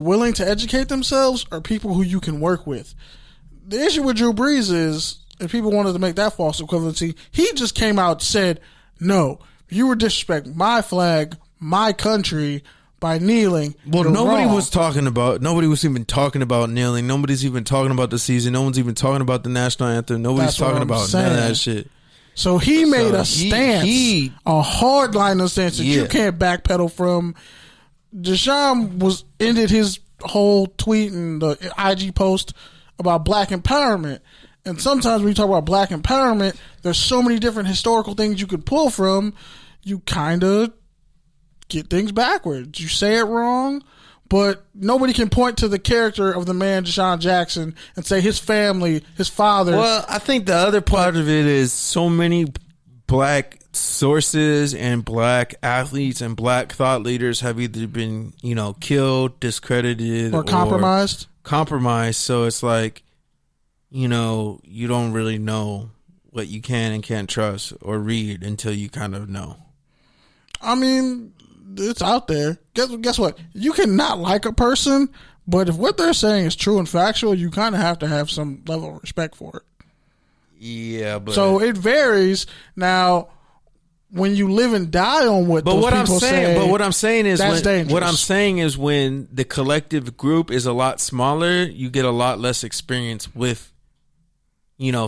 willing to educate themselves are people who you can work with. The issue with Drew Brees is, if people wanted to make that false equivalency, he just came out and said, no, you were disrespecting my flag, my country, by kneeling. Well, nobody was even talking about kneeling. Nobody's even talking about the season. No one's even talking about the national anthem. Nobody's talking about none of that shit. So he made a stance, a hardliner stance that you can't backpedal from. Desean ended his whole tweet and the IG post about black empowerment. And sometimes when you talk about black empowerment, there's so many different historical things you could pull from. You kind of get things backwards. You say it wrong, but nobody can point to the character of the man Desean Jackson and say his family, his father. Well, I think the other part of it is so many black sources and black athletes and black thought leaders have either been, killed, discredited, or compromised. So it's like, you don't really know what you can and can't trust or read until you kind of know. I mean, it's out there. Guess what? You can not like a person, but if what they're saying is true and factual, you kind of have to have some level of respect for it. Yeah, but so it varies. Now, when you live and die on what those people say, but what I'm saying is, that's dangerous. What I'm saying is, when the collective group is a lot smaller, you get a lot less experience with,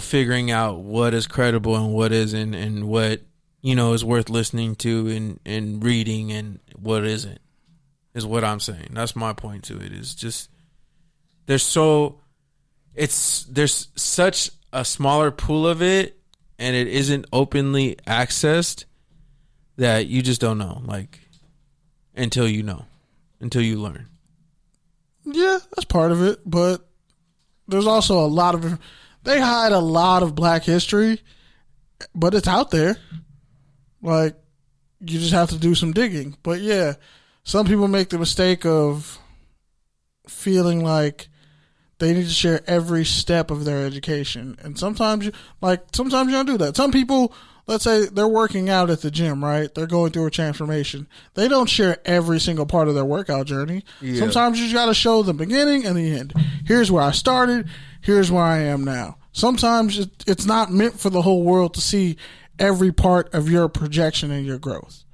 figuring out what is credible and what isn't, and what is worth listening to and reading, and what isn't, is what I'm saying. That's my point to it. Is just there's such a smaller pool of it, and it isn't openly accessed, that you just don't know, until you learn. Yeah, that's part of it, but there's also they hide a lot of black history, but it's out there. You just have to do some digging. But yeah, some people make the mistake of feeling like they need to share every step of their education. And sometimes you don't do that. Some people, let's say they're working out at the gym, right? They're going through a transformation. They don't share every single part of their workout journey. Yeah. Sometimes you just got to show the beginning and the end. Here's where I started. Here's where I am now. Sometimes it's not meant for the whole world to see every part of your projection and your growth.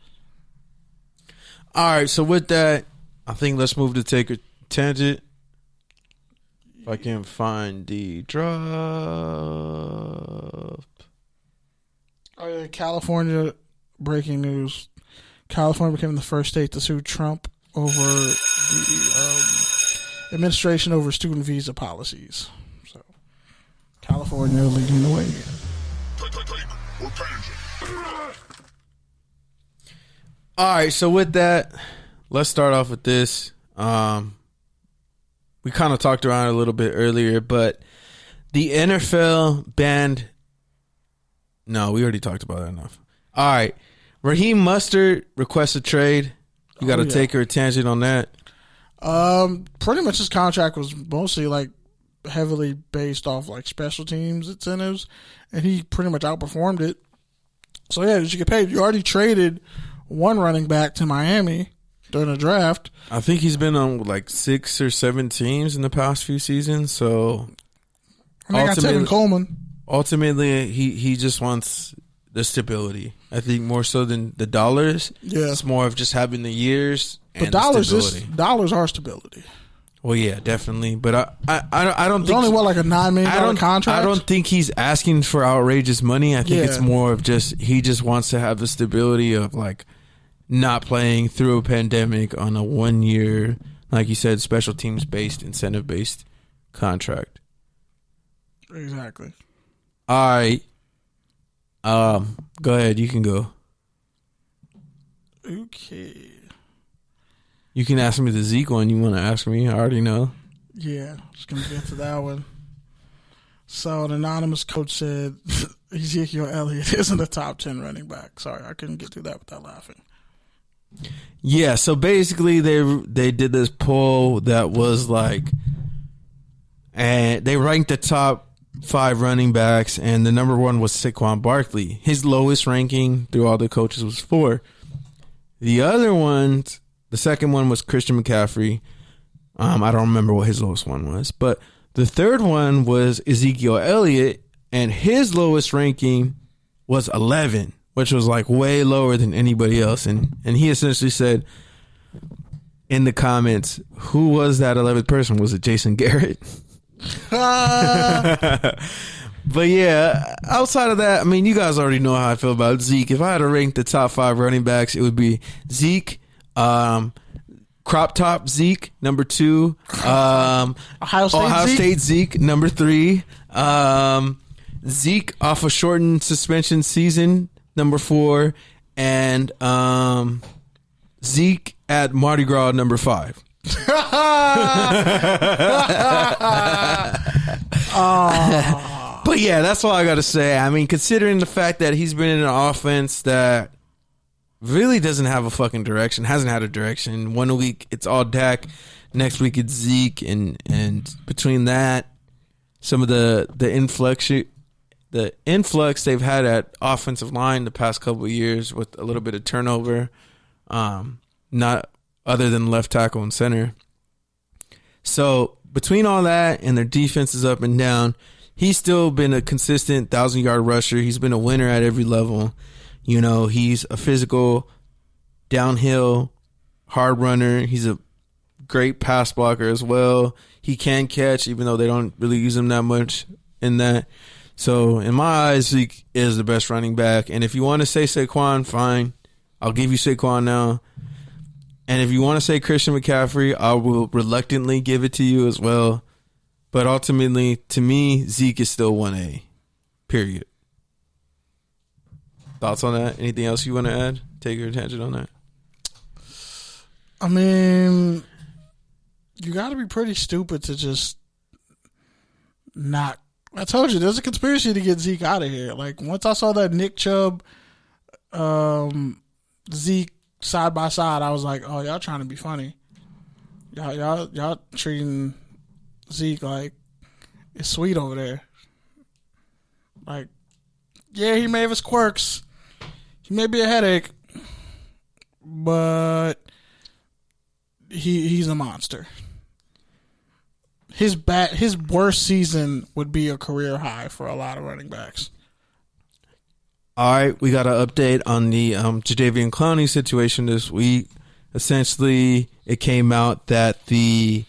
All right. So with that, I think let's move to take a tangent. If I can find the drop. Oh, yeah, California, breaking news. California became the first state to sue Trump over the administration over student visa policies. So, California leading the way. All right, so with that, let's start off with this. We kind of talked around it a little bit earlier, but the NFL banned. No, we already talked about that enough. All right. Raheem Mostert requests a trade. You got to take her a tangent on that. Pretty much his contract was mostly heavily based off special teams incentives, and he pretty much outperformed it. So yeah, you get paid. You already traded one running back to Miami during the draft. I think he's been on 6 or 7 teams in the past few seasons. So and they got Tevin Coleman. Ultimately, he just wants the stability. I think more so than the dollars. Yeah, it's more of just having the years. But dollars are stability. Well, yeah, definitely. But I don't think it's only a $9 million contract. I don't think he's asking for outrageous money. I think it's more of he just wants to have the stability of not playing through a pandemic on a 1 year, like you said, special teams based, incentive based contract. Exactly. All right. Go ahead. You can go. Okay. You can ask me the Zeke one you want to ask me. I already know. Yeah, just going to get to that one. So an anonymous coach said Ezekiel Elliott isn't a top 10 running back. Sorry, I couldn't get through that without laughing. Yeah, so basically they did this poll that was and they ranked the top 5 running backs, and the number 1 was Saquon Barkley. His lowest ranking through all the coaches was 4. The other ones, the second one was Christian McCaffrey. I don't remember what his lowest one was, but the third one was Ezekiel Elliott, and his lowest ranking was 11, which was like way lower than anybody else. And he essentially said in the comments, who was that 11th person? Was it Jason Garrett? But yeah, outside of that, I mean, you guys already know how I feel about Zeke. If I had to rank the top 5 running backs, it would be Zeke, crop top Zeke, number 2, Ohio State Zeke, number 3, Zeke off a shortened suspension season, number 4, and Zeke at Mardi Gras, number 5. But yeah, that's all I got to say. I mean, considering the fact that he's been in an offense that really doesn't have a fucking direction, hasn't had a direction. 1 week it's all Dak, next week it's Zeke, and between that, some of the influx they've had at offensive line the past couple of years with a little bit of turnover, not other than left tackle and center. So between all that and their defense is up and down, he's still been a consistent 1,000-yard rusher. He's been a winner at every level. You know, he's a physical, downhill, hard runner. He's a great pass blocker as well. He can catch, even though they don't really use him that much in that. So, in my eyes, Zeke is the best running back. And if you want to say Saquon, fine. I'll give you Saquon now. And if you want to say Christian McCaffrey, I will reluctantly give it to you as well. But ultimately, to me, Zeke is still 1A. Period. Thoughts on that? Anything else you want to add? Take your attention on that. I mean, you got to be pretty stupid to just not. I told you, there's a conspiracy to get Zeke out of here. Like, once I saw that Nick Chubb, Zeke side by side, I was like, oh, y'all trying to be funny. Y'all treating Zeke like it's sweet over there. Like, yeah, he may have his quirks. He may be a headache, but he's a monster. His worst season would be a career high for a lot of running backs. All right, we got an update on the Jadeveon Clowney situation this week. Essentially, it came out that the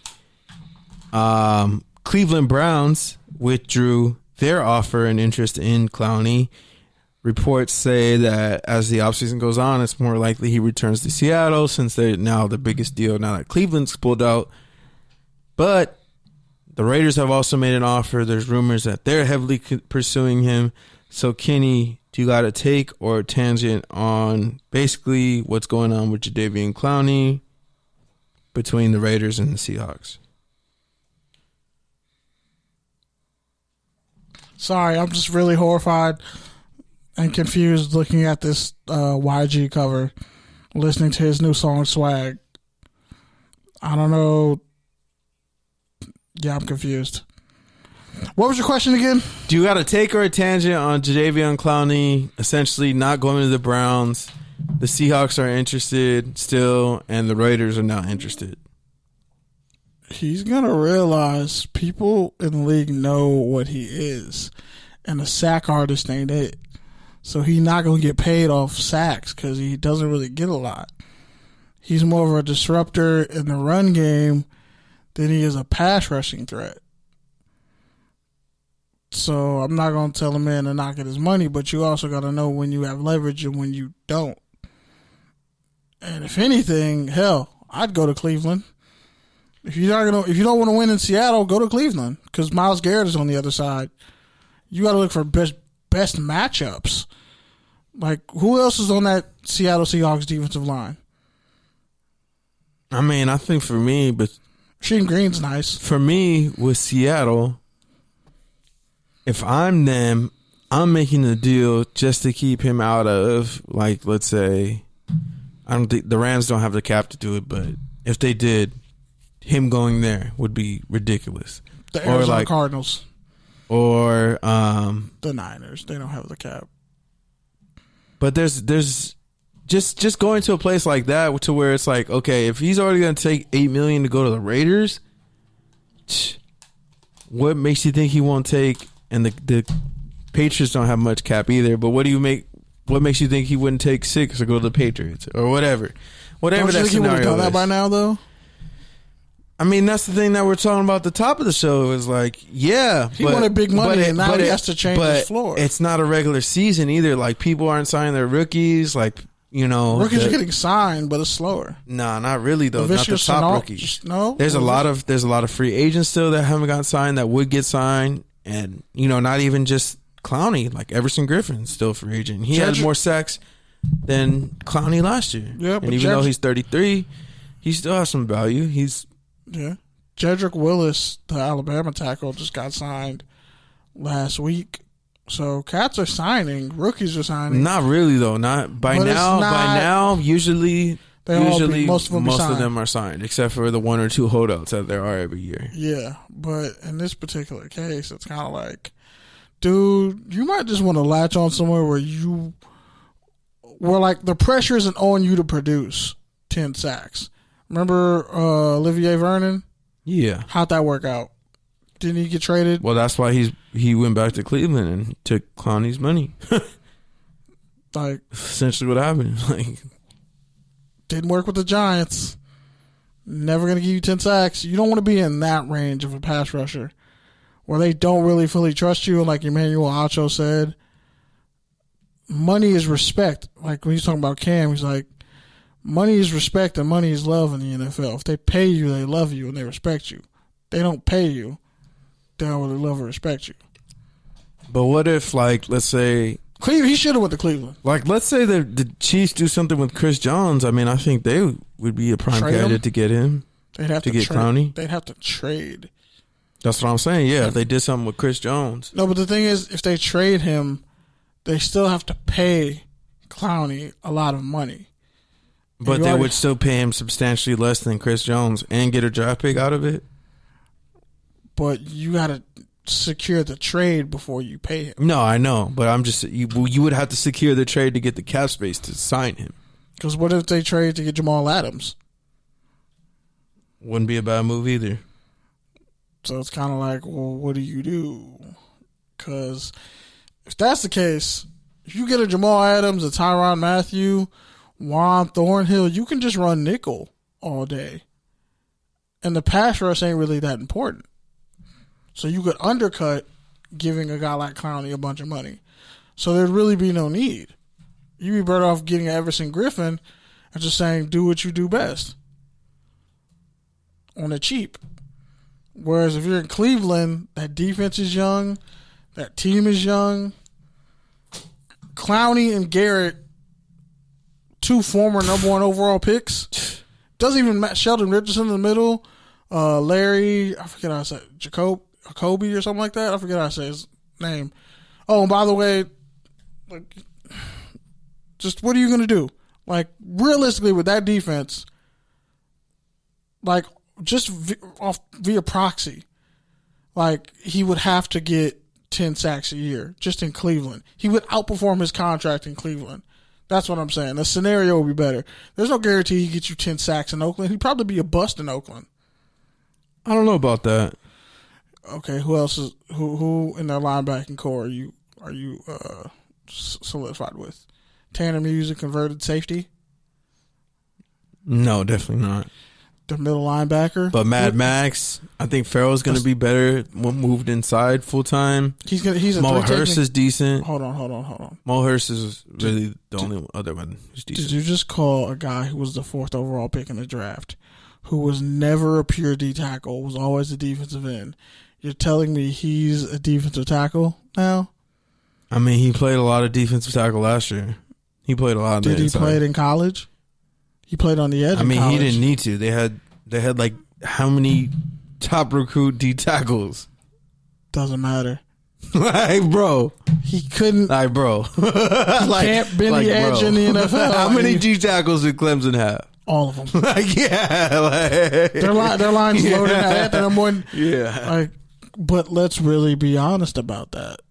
Cleveland Browns withdrew their offer and interest in Clowney. Reports say that as the offseason goes on, it's more likely he returns to Seattle since they're now the biggest deal now that Cleveland's pulled out. But the Raiders have also made an offer. There's rumors that they're heavily pursuing him. So, Kenny, do you got a take or a tangent on basically what's going on with Jadeveon Clowney between the Raiders and the Seahawks? Sorry, I'm just really horrified and confused looking at this YG cover, listening to his new song, Swag. I don't know. Yeah, I'm confused. What was your question again? Do you got a take or a tangent on Jadeveon Clowney essentially not going to the Browns? The Seahawks are interested still, and the Raiders are not interested. He's going to realize people in the league know what he is, and a sack artist ain't it. So he's not going to get paid off sacks because he doesn't really get a lot. He's more of a disruptor in the run game than he is a pass rushing threat. So I'm not going to tell a man to not get his money, but you also got to know when you have leverage and when you don't. And if anything, hell, I'd go to Cleveland. If you don't want to win in Seattle, go to Cleveland because Myles Garrett is on the other side. You got to look for best matchups. Like, who else is on that Seattle Seahawks defensive line? I mean, I think for me, but Shane Green's nice. For me, with Seattle, if I'm them, I'm making a deal just to keep him out of, like, let's say, I don't think the Rams don't have the cap to do it, but if they did, him going there would be ridiculous. The Arizona Cardinals. Or the Niners. They don't have the cap. But there's just going to a place like that to where it's like, okay, if he's already going to take $8 million to go to the Raiders, what makes you think he won't take? And the Patriots don't have much cap either. But what makes you think he wouldn't take 6 or go to the Patriots or whatever? Whatever that scenario is. Don't you think he would have done that by now, though? I mean, that's the thing that we're talking about at the top of the show is like, yeah. He wanted big money, and now he has to change his floor. It's not a regular season either. Like, people aren't signing their rookies. Like, you know. Rookies are getting signed, but it's slower. Nah, not really, though. Not the top rookies. No? There's a lot of free agents still that haven't gotten signed that would get signed. And, you know, not even just Clowney. Like, Everson Griffin's still a free agent. He had more sacks than Clowney last year. Yeah, and even though he's 33, he still has some value. Yeah. Jedrick Willis, the Alabama tackle, just got signed last week. So cats are signing. Rookies are signing. Not really, though. Not by now. By now, usually most of them are signed, except for the 1 or 2 holdouts that there are every year. Yeah, but in this particular case, it's kind of like, dude, you might just want to latch on somewhere where like the pressure isn't on you to produce 10 sacks. Remember Olivier Vernon? Yeah. How'd that work out? Didn't he get traded? Well, that's why he went back to Cleveland and took Clowney's money. Like, essentially what happened. Like, didn't work with the Giants. Never going to give you 10 sacks. You don't want to be in that range of a pass rusher where they don't really fully trust you. Like Emmanuel Acho said, money is respect. Like when he's talking about Cam, he's like, money is respect and money is love in the NFL. If they pay you, they love you and they respect you. They don't pay you, they don't really love or respect you. But what if, like, let's say Cleveland, he should have went to Cleveland. Like, let's say the Chiefs do something with Chris Jones. I mean, I think they would be a prime candidate to get him. They'd have to get Clowney. They'd have to trade. That's what I'm saying. Yeah, if they did something with Chris Jones. No, but the thing is, if they trade him, they still have to pay Clowney a lot of money. But they would still pay him substantially less than Chris Jones and get a draft pick out of it. But you got to secure the trade before you pay him. No, I know. But I'm just, you would have to secure the trade to get the cap space to sign him. Because what if they trade to get Jamal Adams? Wouldn't be a bad move either. So it's kind of like, well, what do you do? Because if that's the case, if you get a Jamal Adams, a Tyrann Mathieu, Juan Thornhill, you can just run nickel all day. And the pass rush ain't really that important. So you could undercut giving a guy like Clowney a bunch of money. So there'd really be no need. You'd be better off getting Everson Griffin and just saying, do what you do best. On the cheap. Whereas if you're in Cleveland, that defense is young, that team is young. Clowney and Garrett, 2 former number 1 overall picks. Doesn't even match Sheldon Richardson in the middle. Larry, I forget how I said, Jacoby or something like that. I forget how I say his name. Oh, and by the way, like, just what are you going to do? Like, realistically, with that defense, like, just via proxy, like, he would have to get 10 sacks a year just in Cleveland. He would outperform his contract in Cleveland. That's what I'm saying. The scenario would be better. There's no guarantee he gets you 10 sacks in Oakland. He'd probably be a bust in Oakland. I don't know about that. Okay, who else is who in their linebacking core are you solidified with? Tanner Muse, a converted safety? No, definitely not. The middle linebacker, but Mad Max. I think Farrell's going to be better when moved inside full time. He's a Mo Hurst is decent. Hold on. Mo Hurst is really the only other one who's decent. Did you just call a guy who was the 4th overall pick in the draft, who was never a pure D tackle, was always a defensive end? You're telling me he's a defensive tackle now? I mean, he played a lot of defensive tackle last year. He played a lot. Did he play it in college? He played on the edge. I mean, he didn't need to. They had like how many top recruit D tackles? Doesn't matter. Like, bro, he couldn't. Like, bro, he can't bend the edge in the NFL. How many D tackles did Clemson have? All of them. Like, yeah, like, their line's loaded at that. Yeah, like, but let's really be honest about that.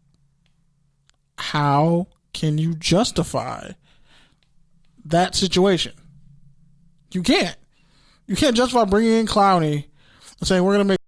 How can you justify that situation? You can't. You can't justify bringing in Clowney and saying we're going to make